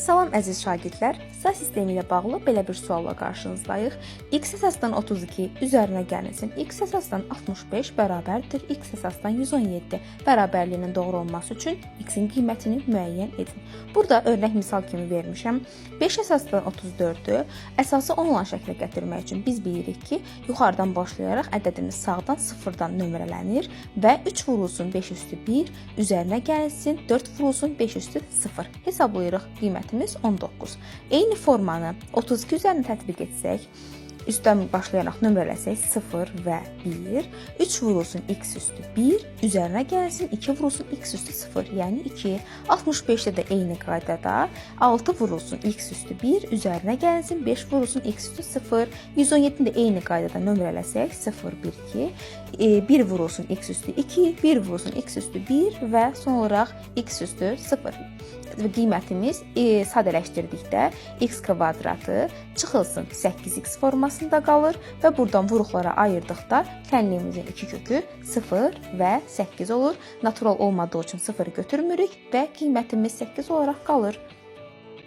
Salam əziz şagirdlər, say sistemi ilə bağlı belə bir sualla qarşınızdayıq. X əsasdan 32 üzərinə gəlsin. X əsasdan 65 bərabərdir x əsasdan 117 bərabərliyinin doğru olması üçün x-in qiymətini müəyyən edin. Burada örnək misal kimi vermişəm. 5 əsasdan 34-ü əsası 10 olan şəklə gətirmək üçün biz bilirik ki, yuxarıdan başlayaraq ədədimiz sağdan sıfırdan nömrələnir və 3 vurulsun 5 üstü 1 üzərinə gəlsin 4 vurulsun 5 üstü 0. Hesablayırıq qiymətimiz 19. Eyni formanı 32 üzərinə tətbiq etsək, üstdən başlayaraq nömrələsək 0 və 1, 3 vurulsun x üstü 1, üzərinə gəlsin 2 vurulsun x üstü 0, yəni 2. 65-də də eyni qaydada 6 vurulsun x üstü 1, üzərinə gəlsin 5 vurulsun x üstü 0. 117-də də eyni qaydada nömrələsək 0, 1, 2, 1 vurulsun x üstü 2, 1 vurulsun x üstü 1 və son olaraq x üstü 0. Qiymətimiz sadələşdirdikdə x kvadratı çıxılsın 8x formasında qalır və buradan vuruqlara ayırdıqda tənliyimizin 2 kökü 0 və 8 olur. Natural olmadığı üçün 0 götürmürük və qiymətimiz 8 olaraq qalır.